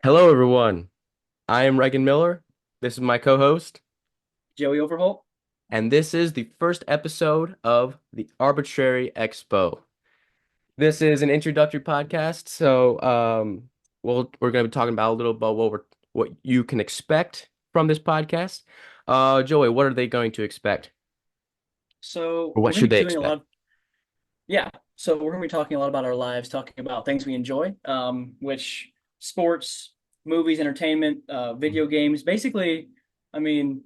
Hello, everyone. I am Reagan Miller. This is my co-host, Joey Overholt. and this is the first episode of the Arbitrary Expo. This is an introductory podcast, so we're going to be talking about a little about what you can expect from this podcast. Joey, what are they going to expect, So or we're what going to should be they doing a expect? lot of, yeah. So we're going to be talking a lot about our lives, talking about things we enjoy, which sports, movies, entertainment, video games, basically, I mean,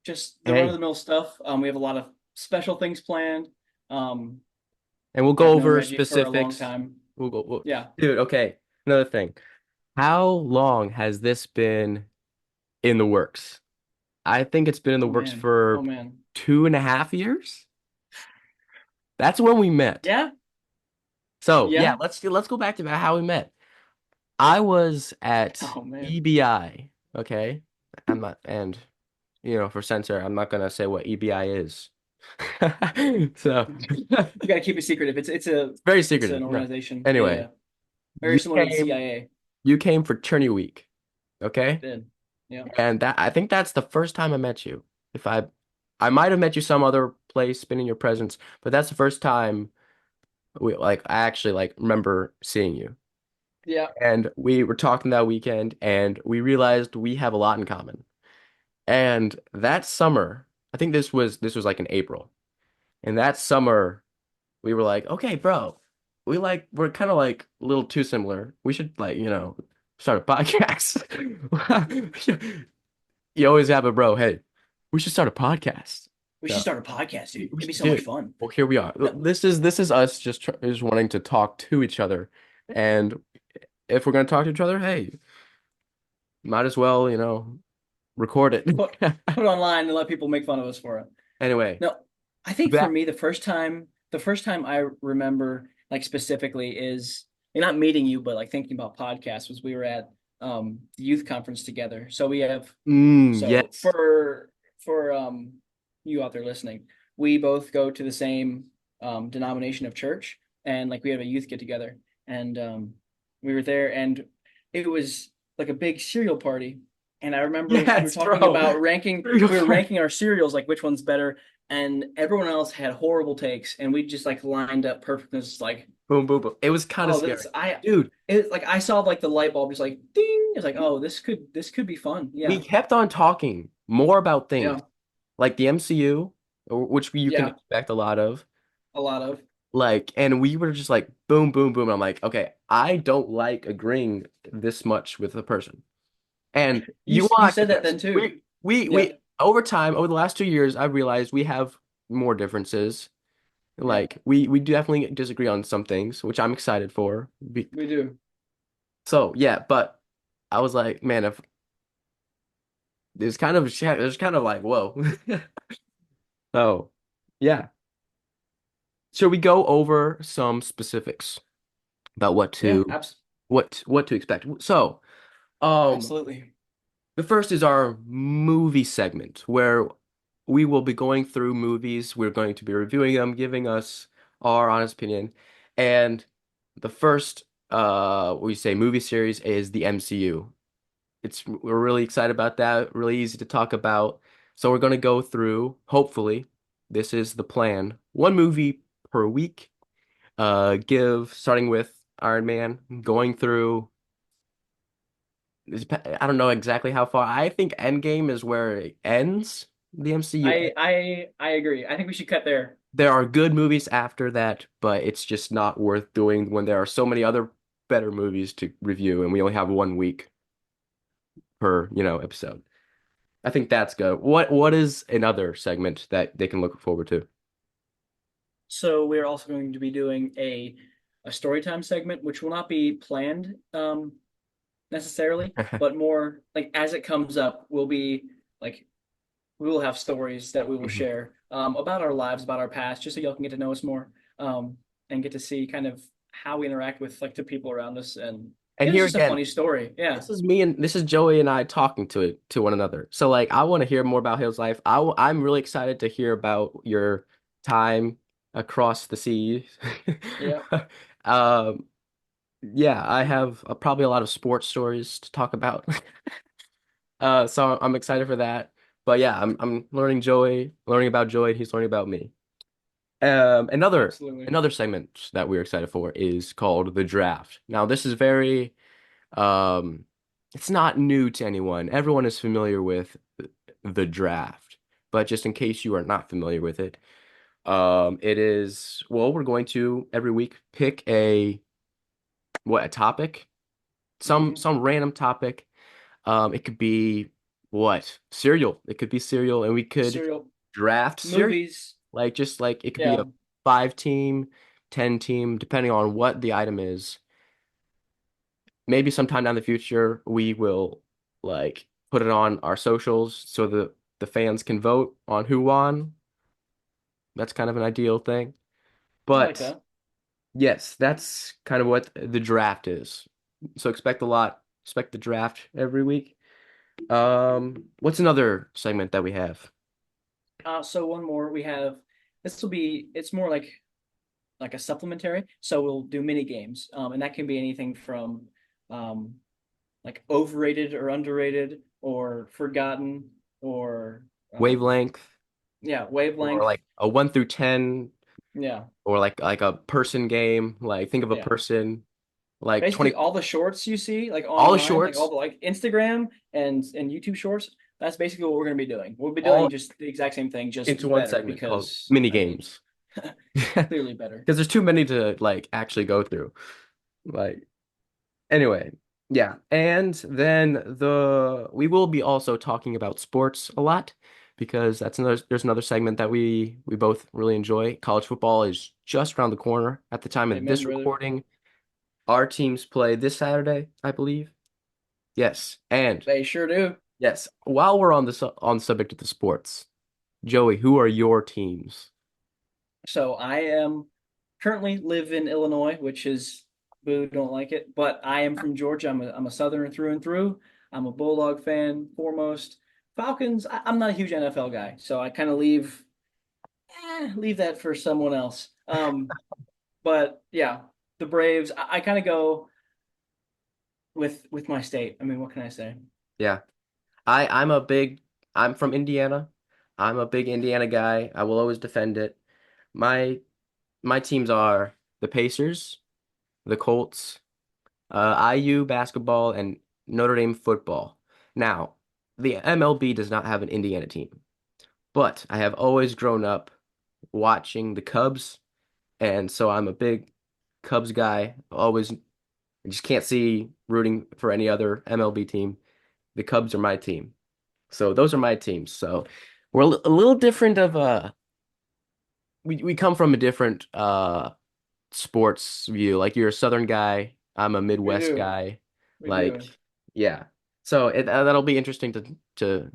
just the Hey, run-of-the-mill stuff. We have a lot of special things planned. Um, and we'll go I've known over Reggie for a long specifics. time. We'll, Yeah. dude. Okay, another thing. How long has this been in the works? I think it's been in the Oh works man. for Oh man. 2.5 years. That's when we met. Yeah. So yeah, Yeah. let's go back to how we met. I was at Oh man. EBI, okay? I'm not, and for censor, I'm not gonna say what EBI is. So You got to keep it secretive. very It's secretive. an No. organization. Anyway, Yeah. Very similar to the CIA. you came for Tourney Week, okay? Did. Yeah. And that I think that's the first time I met you. If I might have met you some other place, spinning your presence, but that's the first time I actually remember seeing you. Yeah. And we were talking that weekend and we realized we have a lot in common. And that summer, I think this was like in April. And that summer we were like, okay, bro, we're kind of like a little too similar. We should start a podcast. You always have a bro, hey, we should start a podcast. We should So start a podcast, dude. we It'd be should so much do. fun. Well, here we are. No, This is us just wanting to talk to each other. And if we're gonna talk to each other, hey, might as well, record it. put put it online and let people make fun of us for it. Anyway, No, I think for that me, the first time I remember like specifically is not meeting you, but like thinking about podcasts was we were at the youth conference together. So we have so yes. for you out there listening, we both go to the same denomination of church, and like we have a youth get together, and we were there, and it was like a big cereal party. And I remember we were Yes, talking bro. about ranking, we were ranking our cereals, like which one's better, and everyone else had horrible takes, and we just like lined up perfectness, like, Boom, boom, boom. It was kind of oh, scary. this I Dude, it like I saw like the light bulb just like ding. It's like, oh, this could be fun. we Yeah. kept on talking more about things Yeah. like the MCU, which you can Yeah. expect a lot of. A lot of. And we were just like boom, boom, boom. And I'm like, okay, I don't like agreeing this much with a person. And you will You not said get that this. then too. Yeah. We over time, over the last 2 years, I've realized we have more differences. Yeah. We definitely disagree on some things, which I'm excited for. We do. So yeah, but I was like, man, if it's kind of like, whoa. So yeah. Should we go over some specifics about Yeah. what to expect? So, um, Absolutely. the first is our movie segment where we will be going through movies. We're going to be reviewing them, giving us our honest opinion. And the first we say movie series is the MCU. We're really excited about that, really easy to talk about. So we're going to go through, hopefully, this is the plan, one movie per week. Give starting with Iron Man, going through I don't know exactly how far. I think Endgame is where it ends, the MCU. I agree. I think we should cut there. There are good movies after that, but it's just not worth doing when there are so many other better movies to review, and we only have 1 week per, episode. I think that's good. What is another segment that they can look forward to? So we're also going to be doing a story time segment, which will not be planned necessarily, but more like as it comes up, we'll be like we will have stories that we will Mhm. share about our lives, about our past, just so y'all can get to know us more, and get to see kind of how we interact with like the people around us. And And it was here just a again, funny story. Yeah. this is Joey and I talking to one another. So I want to hear more about his life. I'm really excited to hear about your time across the seas. Yeah. Um, yeah, I have probably a lot of sports stories to talk about. So I'm excited for that. But yeah, I'm learning about Joey, and he's learning about me. Absolutely. Another segment that we're excited for is called the draft. Now, this is very um, it's not new to anyone. Everyone is familiar with the draft, but just in case you are not familiar with it, it is well, we're going to every week pick a topic, Hmm. some random topic. It could be what? Cereal. It could be cereal, and we could Serial draft cereal. movies. Like just like it could be Yeah. a 5 team, 10 team, depending on what the item is. Maybe sometime down the future we will like put it on our socials so the fans can vote on who won. That's kind of an ideal thing. I like But that. yes, that's kind of what the draft is. So expect a lot. Expect the draft every week. What's another segment that we have? So one more we have. This will be. It's more like a supplementary. So we'll do mini games, and that can be anything from um, like overrated or underrated or forgotten or Wavelength, yeah, or wavelength. like a 1 through 10, Yeah, or like a person game. Like think of a yeah. person, like Basically 20, all the shorts you see like all the online, like all shorts the like Instagram and YouTube shorts, that's basically what we're gonna be doing. We'll be doing all just the exact same thing, into just one better segment called because mini I mean games. clearly better. Because there's too many to like actually go through. Like anyway, yeah. And then the we will be also talking about sports a lot because that's another there's another segment that we both really enjoy. College football is just around the corner at the time of Amen, this brother. recording. Our teams play this Saturday, I believe. Yes. And They sure do. yes, while we're on the subject of the sports, Joey, who are your teams? So I am currently live in Illinois, which is boo, don't like it. But I am from Georgia. I'm a Southerner through and through. I'm a Bulldog fan foremost. Falcons. I'm not a huge NFL guy, so I kind of leave that for someone else. But yeah, the Braves. I kind of go with my state. I mean, what can I say? Yeah. I'm from Indiana. I'm a big Indiana guy. I will always defend it. My my teams are the Pacers, the Colts, IU basketball, and Notre Dame football. Now, the MLB does not have an Indiana team, but I have always grown up watching the Cubs, and so I'm a big Cubs guy. Always, I just can't see rooting for any other MLB team. The Cubs are my team. So those are my teams. So we're a little different of we come from a different sports view. Like you're a Southern guy, I'm a We Midwest do. guy. We Like do. yeah. So that'll be interesting to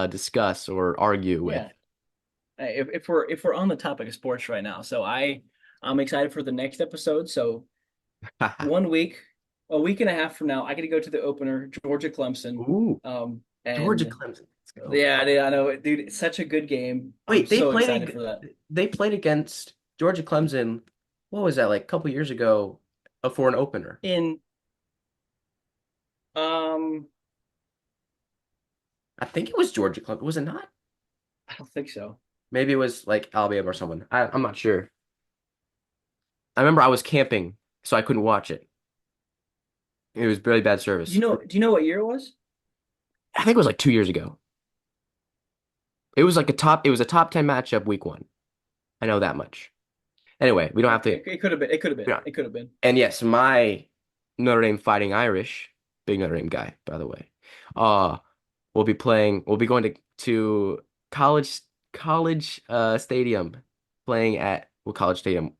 discuss or argue with. Yeah. Hey, if we're on the topic of sports right now, so I'm excited for the next episode. So one week, a week and a half from now, I get to go to the opener, Georgia Clemson. Ooh, Georgia And Clemson. Let's go. yeah, I know, dude. It's such a good game. I'm Wait, so excited for that. they played against Georgia Clemson. What was that like a couple years ago for an opener? In um, I think it was Georgia Clemson. Was it not? I don't think so. Maybe it was like Alabama or someone. I'm not sure. I remember I was camping, so I couldn't watch it. It was really bad Do you service. know? Do you know what year it was? I think it was like 2 years ago. It was a top 10 matchup week one. I know that much. Anyway, we don't have to. Okay, it could have been. It could have been. Yeah. It could have been. And yes, my Notre Dame Fighting Irish, big Notre Dame guy, by the way. Uh, we'll be going to college stadium playing at what college stadium?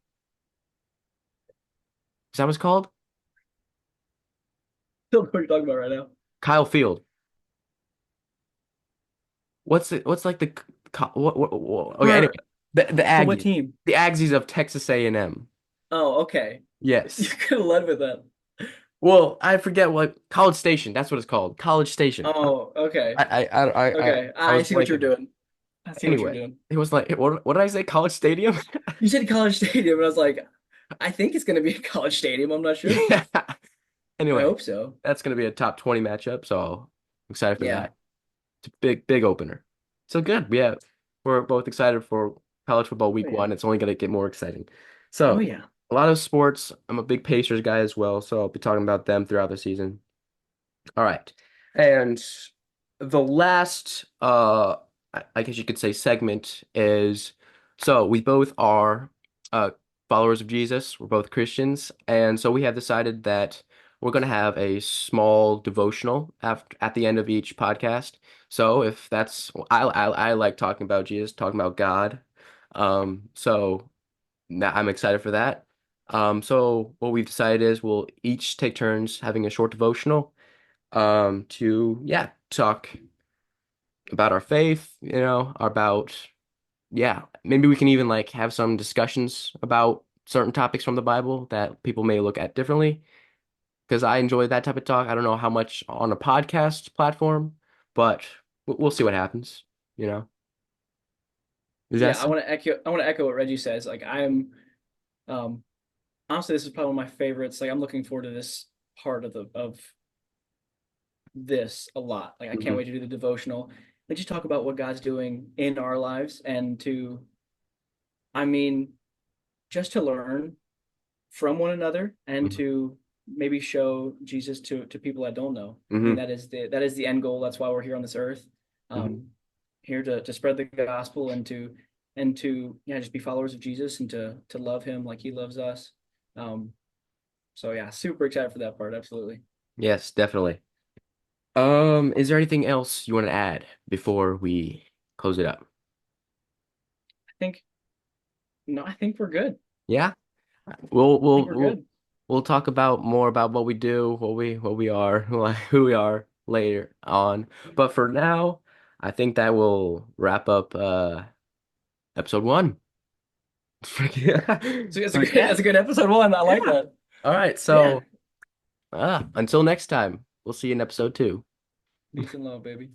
Is that what it's called? Don't know what you're talking about right now. Kyle Field. What's like the okay, anyway, For the for what Aggies. team? The Aggies of Texas A&M. Oh, okay. You Yes. could have led with that. Well, I forget what College Station. That's what it's called. College Station. Oh, okay. Okay. I I was see what you're blanking. doing. I see what you're Anyway, doing. it was like what did I say? College Stadium? You said College Stadium, and I was like, I think it's going to be a college stadium. I'm not sure. Yeah. I Anyway, hope so. that's going to be a top 20 matchup, so I'm excited for Yeah. that. It's a big opener. So good. Yeah, we're both excited for college football Oh week yeah. one. It's only going to get more exciting. Oh So, yeah. a lot of sports. I'm a big Pacers guy as well, so I'll be talking about them throughout the season. All right. And the last I guess you could say segment is so we both are uh followers of Jesus. We're both Christians, and so we have decided that we're going to have a small devotional after at the end of each podcast. So if that's I like talking about Jesus, talking about God. So now I'm excited for that. So what we've decided is we'll each take turns having a short devotional to yeah talk about our faith, about yeah, maybe we can even like have some discussions about certain topics from the Bible that people may look at differently, because I enjoy that type of talk. I don't know how much on a podcast platform, but we'll see what happens, you know. Is that Yeah, so? I want to echo what Reggie says. Like I'm um honestly this is probably one of my favorites. Like I'm looking forward to this part of this a lot. Like I can't Hmm. wait to do the devotional. Like just talk about what God's doing in our lives and to I mean just to learn from one another and Hmm. to maybe show Jesus to people that don't know. I mean Hmm. that is the end goal. That's why we're here on this earth. Hmm. Um here to spread the gospel and to yeah just be followers of Jesus and to love him like he loves us. Um so yeah, super excited for that part. Absolutely. Yes, definitely. Is there anything else you want to add before we close it up? I think no, I think we're good. Yeah. We'll I think we'll we're we'll good. we'll talk about more about what we do, what we are, who we are later on. But for now, I think that will wrap up episode one. So that's a So good yeah, that's a good episode one. I like yeah. that. All right. Yeah. So until next time, we'll see you in episode two. Peace and love, baby.